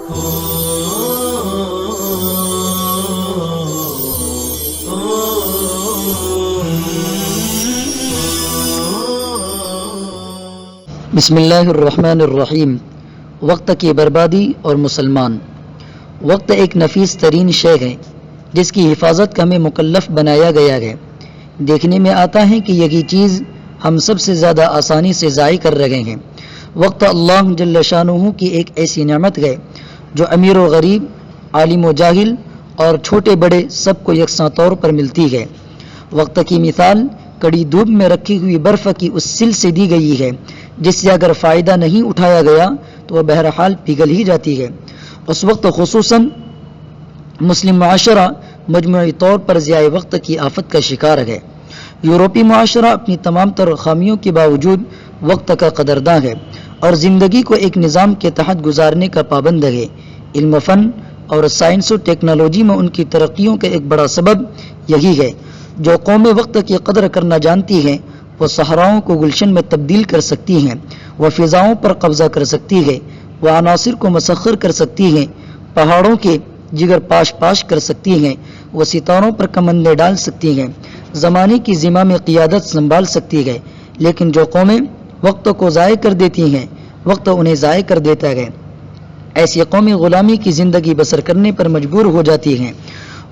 بسم اللہ الرحمن الرحیم۔ وقت کی بربادی اور مسلمان۔ وقت ایک نفیس ترین شے ہے جس کی حفاظت کا ہمیں مکلف بنایا گیا ہے۔ دیکھنے میں آتا ہے کہ یہی چیز ہم سب سے زیادہ آسانی سے ضائع کر رہے ہیں۔ وقت اللہ جل شانہ کی ایک ایسی نعمت ہے جو امیر و غریب، عالم و جاہل اور چھوٹے بڑے سب کو یکساں طور پر ملتی ہے۔ وقت کی مثال کڑی دھوپ میں رکھی ہوئی برف کی اس سل سے دی گئی ہے جس سے اگر فائدہ نہیں اٹھایا گیا تو وہ بہرحال پگھل ہی جاتی ہے۔ اس وقت خصوصاً مسلم معاشرہ مجموعی طور پر ضیاع وقت کی آفت کا شکار ہے۔ یورپی معاشرہ اپنی تمام تر خامیوں کے باوجود وقت کا قدرداں ہے اور زندگی کو ایک نظام کے تحت گزارنے کا پابند ہے۔ علم و فن اور سائنس و ٹیکنالوجی میں ان کی ترقیوں کا ایک بڑا سبب یہی ہے۔ جو قومیں وقت کی قدر کرنا جانتی ہیں وہ صحراؤں کو گلشن میں تبدیل کر سکتی ہیں، وہ فضاؤں پر قبضہ کر سکتی ہے، وہ عناصر کو مسخر کر سکتی ہیں، پہاڑوں کے جگر پاش پاش کر سکتی ہیں، وہ ستاروں پر کمندیں ڈال سکتی ہیں، زمانے کی زمام قیادت سنبھال سکتی ہے۔ لیکن جو قومیں وقت کو ضائع کر دیتی ہیں وقت انہیں ضائع کر دیتا ہے۔ ایسی قومی غلامی کی زندگی بسر کرنے پر مجبور ہو جاتی ہیں۔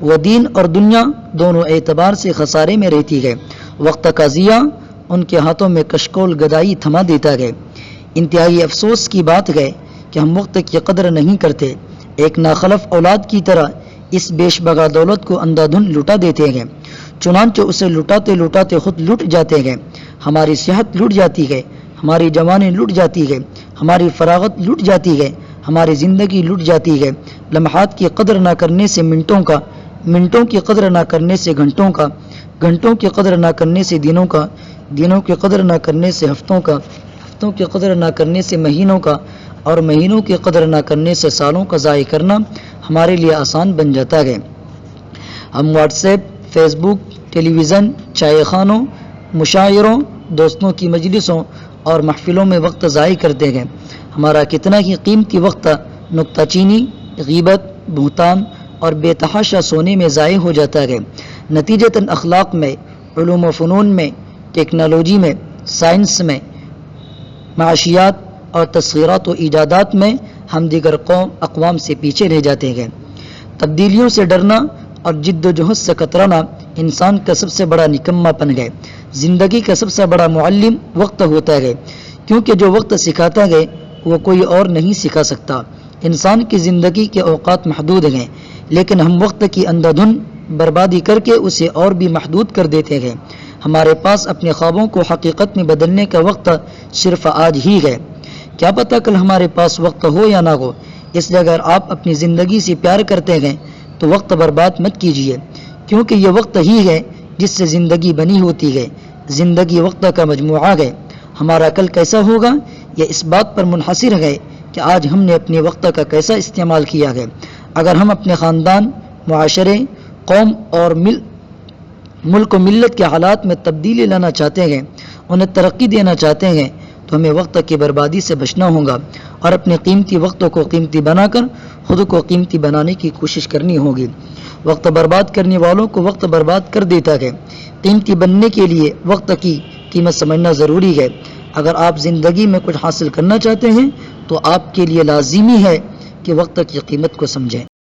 وہ دین اور دنیا دونوں اعتبار سے خسارے میں رہتی ہے۔ وقت کا ضیاع ان کے ہاتھوں میں کشکول گدائی تھما دیتا ہے۔ انتہائی افسوس کی بات ہے کہ ہم وقت کی قدر نہیں کرتے، ایک ناخلف اولاد کی طرح اس بیش بغا دولت کو اندھا دھند لٹا دیتے ہیں، چنانچہ اسے لٹاتے لٹاتے خود لٹ جاتے ہیں۔ ہماری صحت لٹ جاتی ہے، ہماری جوانی لٹ جاتی ہے، ہماری فراغت لٹ جاتی ہے، ہماری زندگی لٹ جاتی ہے۔ لمحات کی قدر نہ کرنے سے منٹوں کا، منٹوں کی قدر نہ کرنے سے گھنٹوں کا، گھنٹوں کی قدر نہ کرنے سے دنوں کا، دنوں کی قدر نہ کرنے سے ہفتوں کا، ہفتوں کی قدر نہ کرنے سے مہینوں کا، اور مہینوں کی قدر نہ کرنے سے سالوں کا ضائع کرنا ہمارے لیے آسان بن جاتا ہے۔ ہم واٹس ایپ، فیس بک، ٹیلی ویژن، چائے خانوں، مشاعروں، دوستوں کی مجلسوں اور محفلوں میں وقت ضائع کرتے ہیں۔ ہمارا کتنا ہی قیمتی وقت نکتہ چینی، غیبت، بہتان اور بے تحاشا سونے میں ضائع ہو جاتا ہے۔ نتیجتاً اخلاق میں، علوم و فنون میں، ٹیکنالوجی میں، سائنس میں، معاشیات اور تصویرات و ایجادات میں ہم دیگر اقوام سے پیچھے رہ جاتے ہیں۔ تبدیلیوں سے ڈرنا اور جد و جہد سے کترانا انسان کا سب سے بڑا نکما پن ہے۔ زندگی کا سب سے بڑا معلم وقت ہوتا ہے، کیونکہ جو وقت سکھاتا ہے وہ کوئی اور نہیں سکھا سکتا۔ انسان کی زندگی کے اوقات محدود ہیں، لیکن ہم وقت کی اندھا دھند بربادی کر کے اسے اور بھی محدود کر دیتے ہیں۔ ہمارے پاس اپنے خوابوں کو حقیقت میں بدلنے کا وقت صرف آج ہی ہے۔ کیا پتہ کل ہمارے پاس وقت ہو یا نہ ہو، اس لیے اگر آپ اپنی زندگی سے پیار کرتے ہیں تو وقت برباد مت کیجیے، کیونکہ یہ وقت ہی ہے جس سے زندگی بنی ہوتی ہے۔ زندگی وقت کا مجموعہ ہے۔ ہمارا کل کیسا ہوگا یہ اس بات پر منحصر ہے کہ آج ہم نے اپنے وقت کا کیسا استعمال کیا ہے۔ اگر ہم اپنے خاندان، معاشرے، قوم اور ملک و ملت کے حالات میں تبدیلی لانا چاہتے ہیں، انہیں ترقی دینا چاہتے ہیں، تو ہمیں وقت کی بربادی سے بچنا ہوگا اور اپنے قیمتی وقت کو قیمتی بنا کر خود کو قیمتی بنانے کی کوشش کرنی ہوگی۔ وقت برباد کرنے والوں کو وقت برباد کر دیتا ہے۔ قیمتی بننے کے لیے وقت کی قیمت سمجھنا ضروری ہے۔ اگر آپ زندگی میں کچھ حاصل کرنا چاہتے ہیں تو آپ کے لیے لازمی ہے کہ وقت کی قیمت کو سمجھیں۔